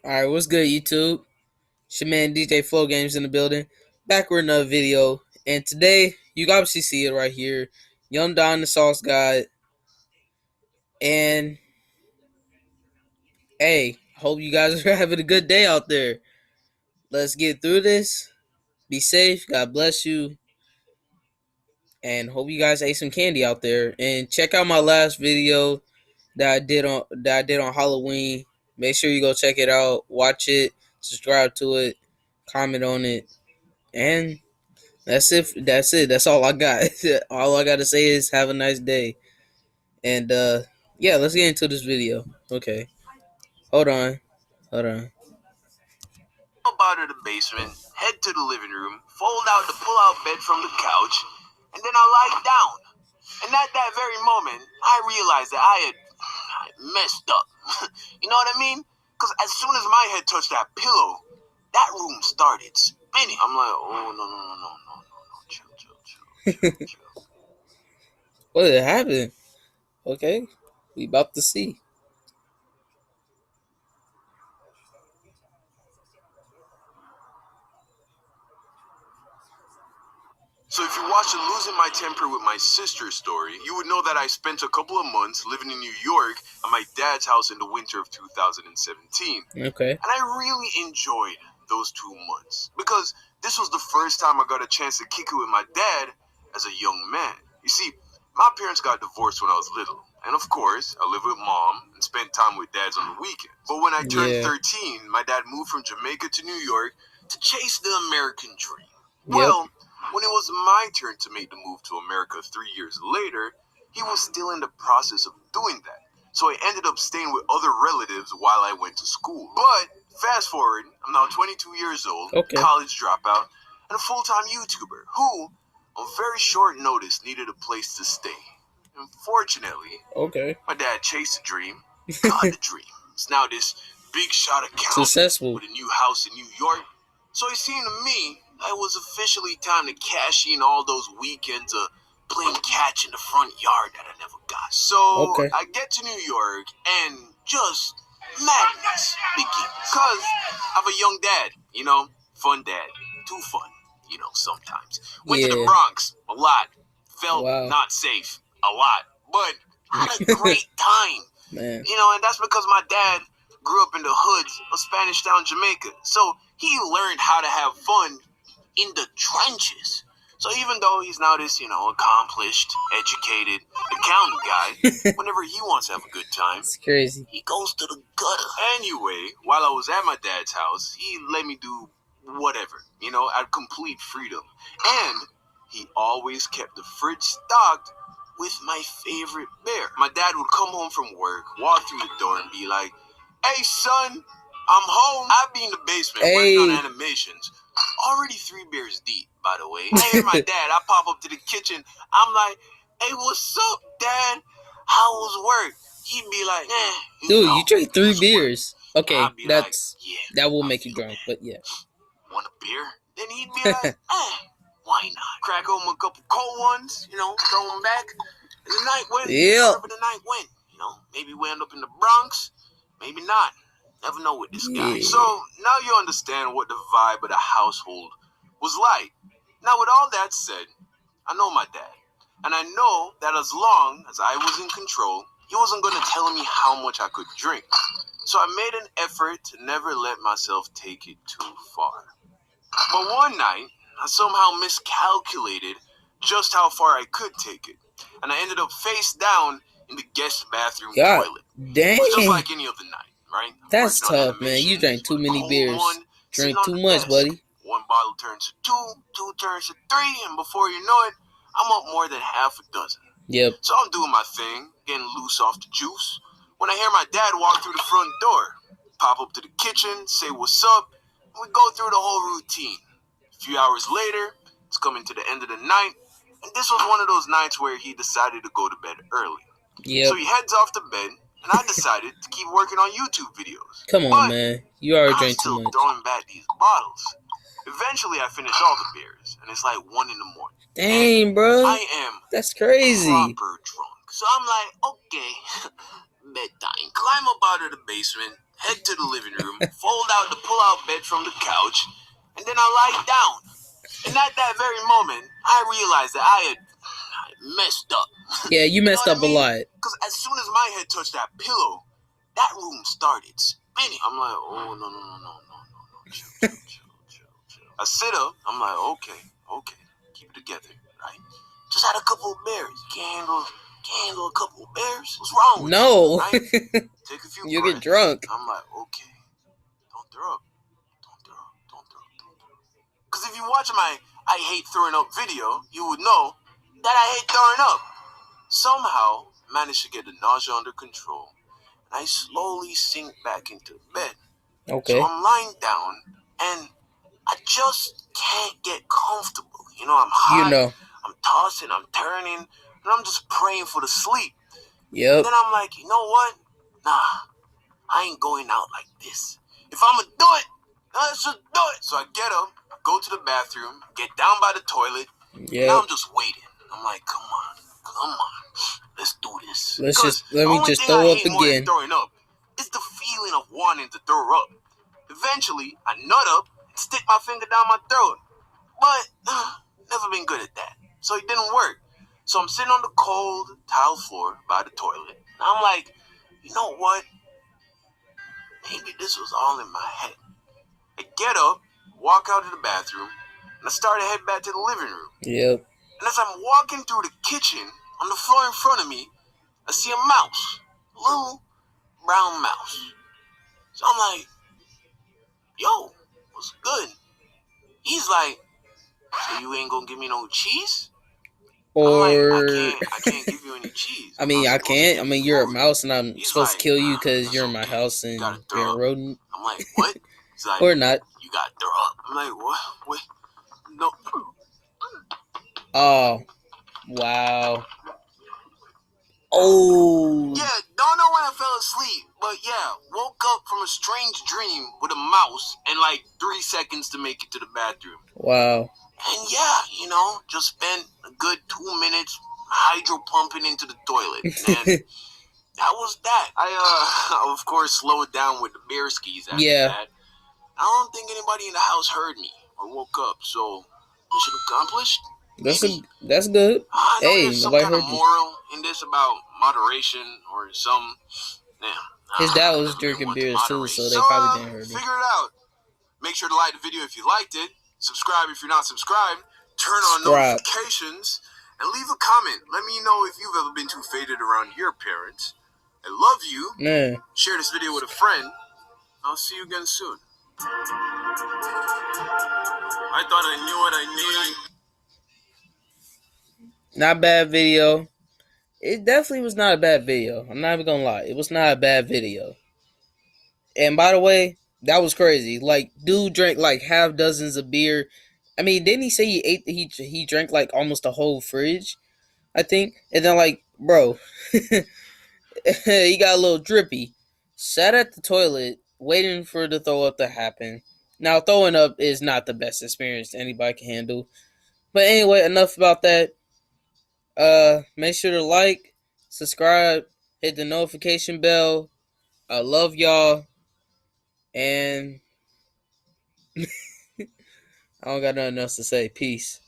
Alright, what's good, YouTube? It's your man DJ Flow Games in the building. Back with another video. And today, you can obviously see it right here. Young Don the Sauce God. And hey, hope you guys are having a good day out there. Let's get through this. Be safe. God bless you. And hope you guys ate some candy out there. And check out my last video that I did on Halloween. Make sure you go check it out. Watch it. Subscribe to it. Comment on it. And that's it. That's all I got. All I got to say is have a nice day. And yeah, let's get into this video. Okay. Hold on. Hold on. Up out of the basement, head to the living room, fold out the pull-out bed from the couch, and then I lie down. And at that very moment, I realized that I messed up. You know what I mean? Because as soon as my head touched that pillow, that room started spinning. I'm like, oh, no, chill. What did happen? Okay. We about to see. So if you watched the Losing My Temper with My Sister story, you would know that I spent a couple of months living in New York at my dad's house in the winter of 2017. Okay. And I really enjoyed those 2 months because this was the first time I got a chance to kick it with my dad as a young man. You see, my parents got divorced when I was little. And of course, I lived with mom and spent time with dads on the weekend. But when I turned 13, my dad moved from Jamaica to New York to chase the American dream. Well, when it was my turn to make the move to America 3 years later, he was still in the process of doing that. So I ended up staying with other relatives while I went to school. But fast forward, I'm now 22 years old, college dropout, and a full-time YouTuber who, on very short notice, needed a place to stay. Unfortunately, my dad chased the dream, got the dream. It's now this big shot accountant Successful. with a new house in New York. So it seemed to me that it was officially time to cash in all those weekends of playing catch in the front yard that I never got. So I get to New York and just madness begins. Because I have a young dad, fun dad. Too fun, sometimes. Went to the Bronx a lot. Felt not safe a lot. But I had a great time. Man. And that's because my dad grew up in the hoods of Spanish Town, Jamaica. So he learned how to have fun in the trenches. So even though he's now this, accomplished, educated accountant guy, whenever he wants to have a good time, It's crazy. he goes to the gutter. Anyway, while I was at my dad's house, he let me do whatever, at complete freedom. And he always kept the fridge stocked with my favorite bear. My dad would come home from work, walk through the door, and be like, "Hey, son, I'm home." I'd be in the basement working on animations. Already 3 beers deep, by the way. I hear my dad. I pop up to the kitchen. I'm like, "Hey, what's up, Dad? How was work?" He'd be like, Dude, you drink 3 beers. Okay, like, that will make you drunk, but yeah. Want a beer? Then he'd be like, why not? Crack open a couple cold ones, throw them back. And the night went. Wherever the night went, maybe we end up in the Bronx, maybe not. Never know with this guy. So now you understand what the vibe of the household was like. Now with all that said, I know my dad. And I know that as long as I was in control, he wasn't going to tell me how much I could drink. So I made an effort to never let myself take it too far. But one night, I somehow miscalculated just how far I could take it. And I ended up face down in the guest bathroom toilet. Dang. Just like any other night. Right? That's tough, man. You drank too many beers. Drink too much, buddy. One bottle turns to 2 turns to 3, and before you know it, I'm up more than half a dozen. Yep. So I'm doing my thing, getting loose off the juice, when I hear my dad walk through the front door, pop up to the kitchen, say what's up, and we go through the whole routine. A few hours later, it's coming to the end of the night, and this was one of those nights where he decided to go to bed early. Yep. So he heads off to bed, and I decided to keep working on YouTube videos. Come on, man. You already drank too much. I'm still throwing back these bottles. Eventually, I finish all the beers, and it's like 1 in the morning. Dang, bro. I am crazy. Proper drunk. So I'm like, okay, bedtime. Climb up out of the basement, head to the living room, fold out the pull-out bed from the couch, and then I lie down. And at that very moment, I realized that I had messed up. Yeah, you messed up a lot. Because as soon as my head touched that pillow, that room started spinning. I'm like, oh, no. Chill. I sit up. I'm like, okay. Keep it together, right? Just had a couple of beers. Can't handle a couple of beers? What's wrong with No. you? Right? Take a few You breaths. get drunk. I'm like, okay. Don't throw up. Because if you watch my I hate throwing up video, you would know that I hate throwing up. Somehow, managed to get the nausea under control. And I slowly sink back into bed. Okay. So I'm lying down, and I just can't get comfortable. You know, I'm hot. You know. I'm tossing, I'm turning, and I'm just praying for the sleep. Yep. And then I'm like, you know what? Nah, I ain't going out like this. If I'm gonna do it, let's just do it. So I get up, go to the bathroom, get down by the toilet. Yeah. Now I'm just waiting. I'm like, come on, let's do this. Let me just throw up again. Throwing up is the feeling of wanting to throw up. Eventually, I nut up and stick my finger down my throat, but never been good at that, so it didn't work. So I'm sitting on the cold tile floor by the toilet, and I'm like, you know what? Maybe this was all in my head. I get up, walk out of the bathroom, and I start to head back to the living room. Yep. And as I'm walking through the kitchen, on the floor in front of me, I see a mouse. A little brown mouse. So I'm like, yo, what's good? He's like, so you ain't gonna give me no cheese? Or I'm like, I can't give you any cheese. I mean, I can't. I mean, you're a mouse, and I'm supposed to kill you because you're in my house and you're a rodent. I'm like, what? He's like, or not. You gotta throw up. I'm like, what? No. Oh, wow. Oh. Yeah, don't know when I fell asleep, but yeah, woke up from a strange dream with a mouse and like 3 seconds to make it to the bathroom. Wow. And yeah, you know, just spent a good 2 minutes hydro pumping into the toilet. And that was that. I of course slowed down with the bear skis after that. I don't think anybody in the house heard me or woke up, so mission accomplished. That's good. Hey, there's some nobody kind heard of you. moral in this about moderation or some. His dad was drinking beers too, so they probably didn't hear you. Figure it out. Make sure to like the video if you liked it. Subscribe if you're not subscribed. Turn on notifications and leave a comment. Let me know if you've ever been too faded around your parents. I love you. Man. Share this video with a friend. I'll see you again soon. I thought I knew what I knew. Not bad video. It definitely was not a bad video. I'm not even gonna lie. It was not a bad video. And by the way, that was crazy. Like, dude drank like half dozens of beer. I mean, didn't he say he drank like almost a whole fridge? I think. And then like, bro, he got a little drippy. Sat at the toilet waiting for the throw up to happen. Now, throwing up is not the best experience anybody can handle. But anyway, enough about that. Make sure to like, subscribe, hit the notification bell. I love y'all. And I don't got nothing else to say. Peace.